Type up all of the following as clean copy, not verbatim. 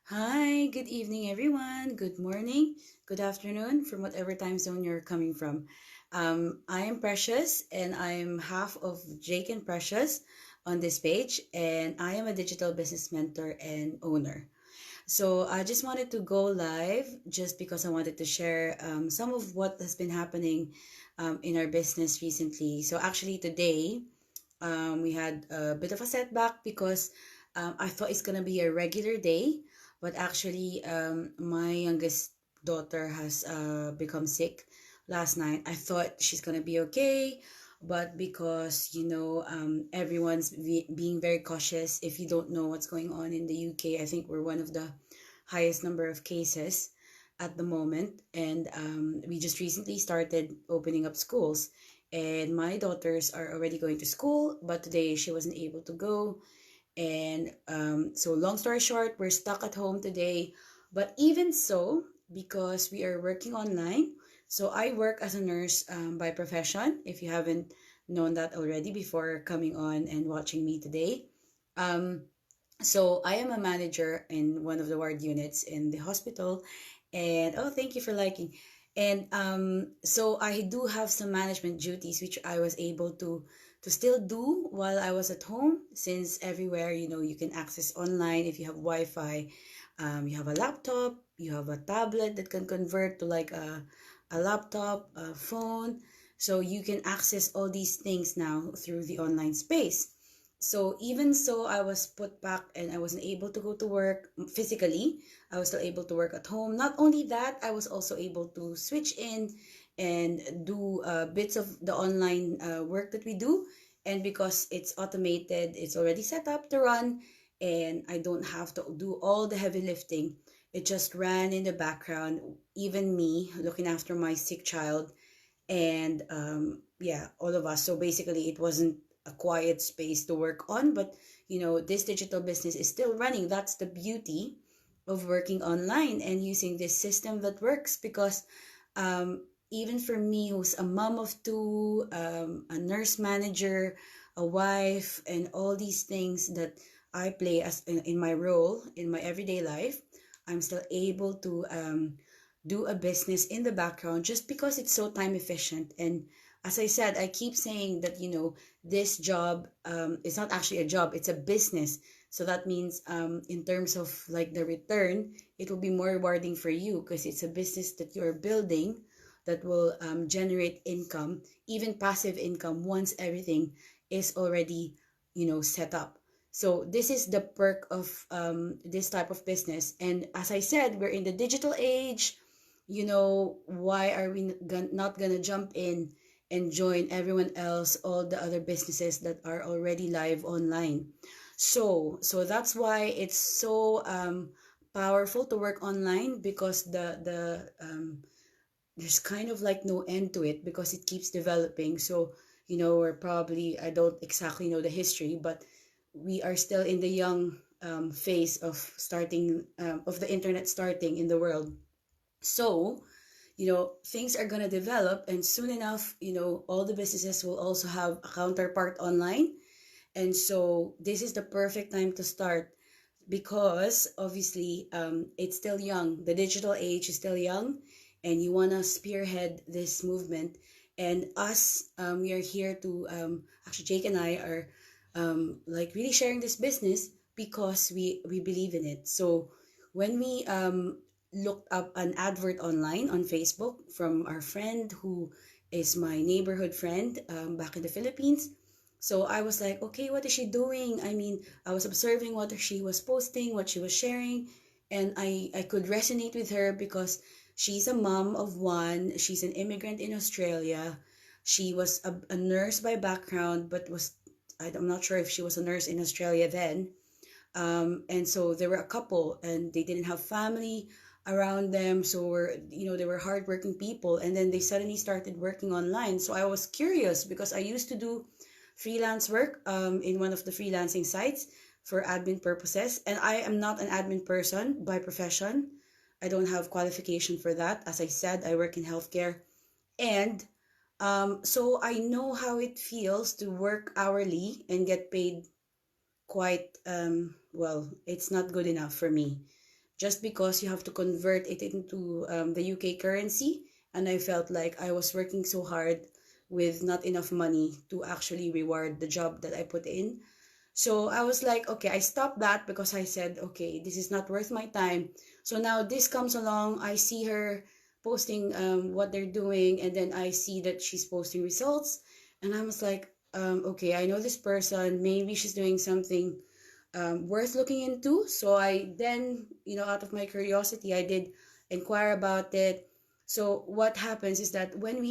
Hi, good evening, everyone. Good morning, good afternoon, from whatever time zone you're coming from. I am Precious, and I'm half of Jake and Precious on this page, and I am a digital business mentor and owner. So I just wanted to go live just because I wanted to share some of what has been happening in our business recently. So actually, today we had a bit of a setback because I thought it's gonna be a regular day, but actually, my youngest daughter has become sick last night. I thought she's gonna be okay, but because everyone's being very cautious. If you don't know what's going on in the UK, I think we're one of the highest number of cases at the moment, and we just recently started opening up schools, and my daughters are already going to school, but today she wasn't able to go. And so, long story short, we're stuck at home today. But even so, because we are working online, so I work as a nurse by profession, if you haven't known that already before coming on and watching me today. Um, so I am a manager in one of the ward units in the hospital. And oh, thank you for liking. And so I do have some management duties which I was able to still do while I was at home, since everywhere, you can access online if you have Wi-Fi. You have a laptop, you have a tablet that can convert to like a laptop, a phone. So you can access all these things now through the online space. So even so, I was put back and I wasn't able to go to work physically. I was still able to work at home. Not only that, I was also able to switch in and do bits of the online work that we do. And because it's automated, it's already set up to run, and I don't have to do all the heavy lifting. It just ran in the background, even me looking after my sick child, and yeah, all of us. So basically, it wasn't a quiet space to work on, but this digital business is still running. That's the beauty of working online and using this system that works, because even for me, who's a mom of two, a nurse manager, a wife, and all these things that I play as in my role in my everyday life, I'm still able to do a business in the background just because it's so time efficient. And as I said, I keep saying that this job is not actually a job, it's a business. So that means in terms of like the return, it will be more rewarding for you because it's a business that you're building that will generate income, even passive income, once everything is already set up. So this is the perk of this type of business. And as I said, we're in the digital age. Why are we not gonna jump in and join everyone else, all the other businesses that are already live online? So that's why it's so powerful to work online, because there's kind of like no end to it, because it keeps developing. So we're probably, I don't exactly know the history, but we are still in the young phase of starting of the internet starting in the world. So things are going to develop, and soon enough, all the businesses will also have a counterpart online. And so this is the perfect time to start, because obviously it's still young. The digital age is still young, and you want to spearhead this movement. And us, we are here to actually, Jake and I are like really sharing this business because we believe in it. So when we looked up an advert online on Facebook from our friend who is my neighborhood friend back in the Philippines. So I was like, okay, what is she doing? I mean, I was observing what she was posting, what she was sharing, and I could resonate with her because she's a mom of one. She's an immigrant in Australia. She was a nurse by background, but I'm not sure if she was a nurse in Australia then. And so there were a couple, and they didn't have family around them. So they were hardworking people, and then they suddenly started working online. So I was curious because I used to do freelance work in one of the freelancing sites for admin purposes, and I am not an admin person by profession. I don't have qualification for that. As I said, I work in healthcare, and so I know how it feels to work hourly and get paid quite well. It's not good enough for me just because you have to convert it into the UK currency. And I felt like I was working so hard with not enough money to actually reward the job that I put in. So I was like, okay, I stopped that because I said, okay, this is not worth my time. So now this comes along, I see her posting what they're doing, and then I see that she's posting results, and I was like, okay, I know this person, maybe she's doing something worth looking into. So I then, out of my curiosity, I did inquire about it. So what happens is that when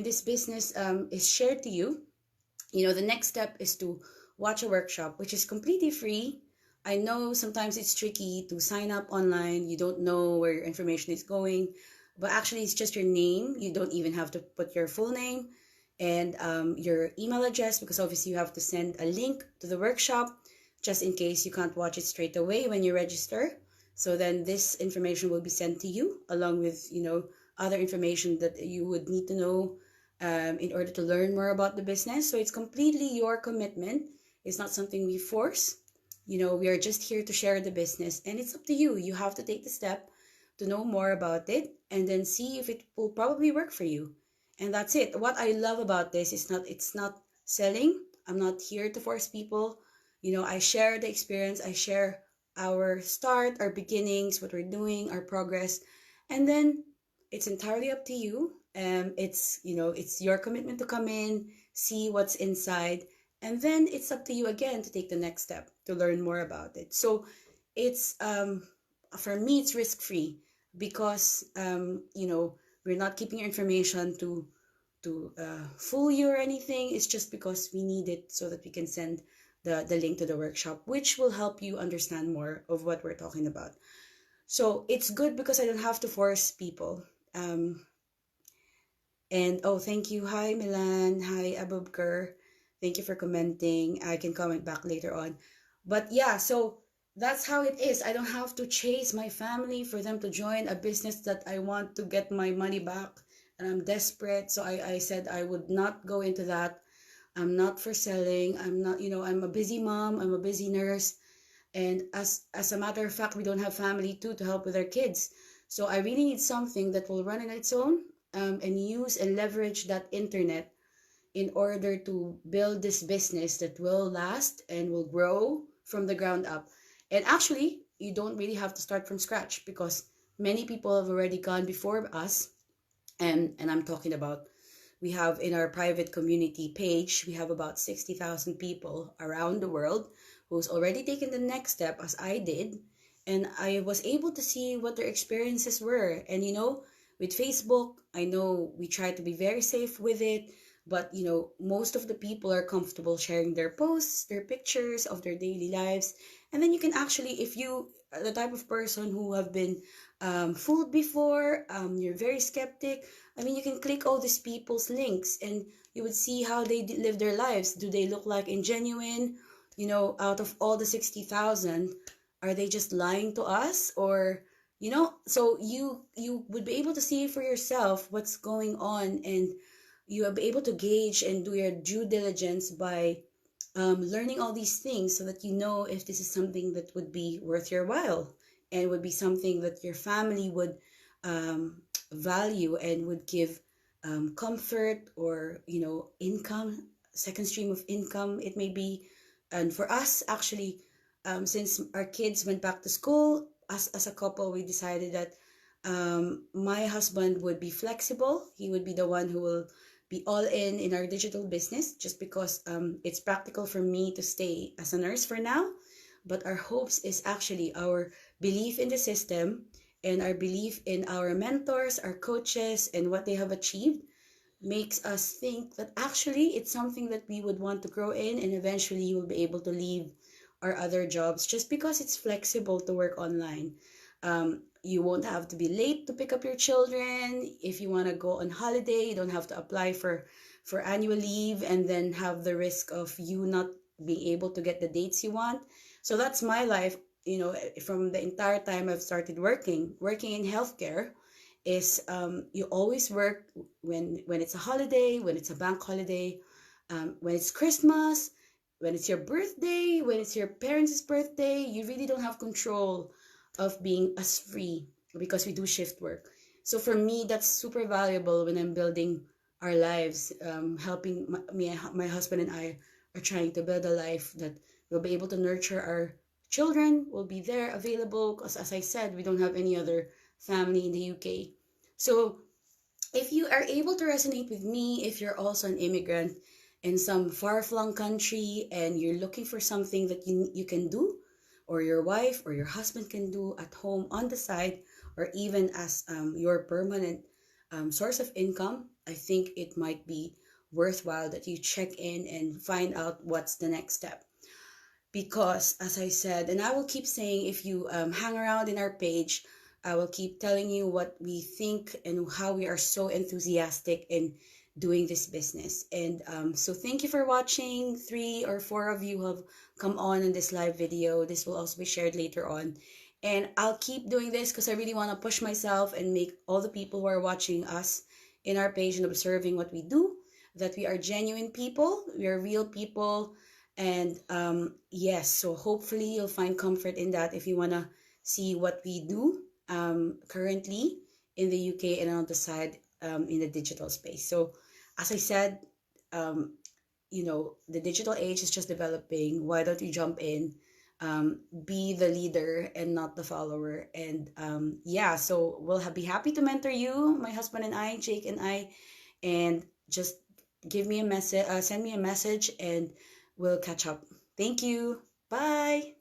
this business is shared to you, the next step is to watch a workshop, which is completely free. I know sometimes it's tricky to sign up online. You don't know where your information is going, but actually, it's just your name. You don't even have to put your full name and your email address, because obviously you have to send a link to the workshop just in case you can't watch it straight away when you register. So then this information will be sent to you along with, other information that you would need to know in order to learn more about the business. So it's completely your commitment. It's not something we force. We are just here to share the business, and it's up to you. You have to take the step to know more about it and then see if it will probably work for you. And that's it. What I love about this is it's not selling. I'm not here to force people. I share the experience. I share our start, our beginnings, what we're doing, our progress, and then it's entirely up to you. It's your commitment to come in, see what's inside, and then it's up to you again to take the next step to learn more about it. So it's for me, it's risk free because we're not keeping your information to fool you or anything. It's just because we need it so that we can send the link to the workshop, which will help you understand more of what we're talking about. So it's good because I don't have to force people. And oh, thank you. Hi, Milan. Hi, Abubkar. Thank you for commenting. I can comment back later on. But yeah, so that's how it is. I don't have to chase my family for them to join a business that I want to get my money back. And I'm desperate. So I said I would not go into that. I'm not for selling. I'm not, I'm a busy mom. I'm a busy nurse. And as a matter of fact, we don't have family too to help with our kids. So I really need something that will run on its own, and use and leverage that internet in order to build this business that will last and will grow from the ground up. And actually, you don't really have to start from scratch because many people have already gone before us. And I'm talking about, we have in our private community page, we have about 60,000 people around the world who's already taken the next step as I did. And I was able to see what their experiences were. And with Facebook, I know we try to be very safe with it, but most of the people are comfortable sharing their posts, their pictures of their daily lives. And then you can actually, if you are the type of person who have been fooled before, you're very skeptic, I mean, you can click all these people's links and you would see how they live their lives. Do they look like ingenuine? Out of all the 60,000, are they just lying to us? Or so you would be able to see for yourself what's going on, and you will be able to gauge and do your due diligence by learning all these things so that you know if this is something that would be worth your while and would be something that your family would value and would give comfort or income, second stream of income it may be. And for us, actually, since our kids went back to school, as a couple, we decided that my husband would be flexible. He would be the one who will be all in our digital business, just because it's practical for me to stay as a nurse for now. But our hopes is actually our belief in the system and our belief in our mentors, our coaches, and what they have achieved makes us think that actually it's something that we would want to grow in, and eventually you will be able to leave our other jobs just because it's flexible to work online. You won't have to be late to pick up your children. If you want to go on holiday, you don't have to apply for annual leave and then have the risk of you not being able to get the dates you want. So that's my life, from the entire time I've started working in healthcare. Is you always work when it's a holiday, when it's a bank holiday, when it's Christmas, when it's your birthday, when it's your parents' birthday. You really don't have control of being as free because we do shift work. So for me, that's super valuable when I'm building our lives, helping my husband and I are trying to build a life that we'll be able to nurture our children, will be there available because, as I said, we don't have any other family in the UK. So if you are able to resonate with me, if you're also an immigrant in some far-flung country and you're looking for something that you can do, or your wife or your husband can do at home on the side, or even as your permanent source of income, I think it might be worthwhile that you check in and find out what's the next step. Because, as I said, and I will keep saying, if you hang around in our page, I will keep telling you what we think and how we are so enthusiastic in doing this business. And so thank you for watching. 3 or 4 of you have come on in this live video. This will also be shared later on. And I'll keep doing this because I really want to push myself and make all the people who are watching us in our page and observing what we do, that we are genuine people, we are real people. And yes, so hopefully you'll find comfort in that if you want to see what we do currently in the UK and on the side in the digital space. So, as I said, um, the digital age is just developing. Why don't you jump in? Be the leader and not the follower. And yeah, so be happy to mentor you, my husband and I, Jake and I, and just give me a message, send me a message, and we'll catch up. Thank you. Bye.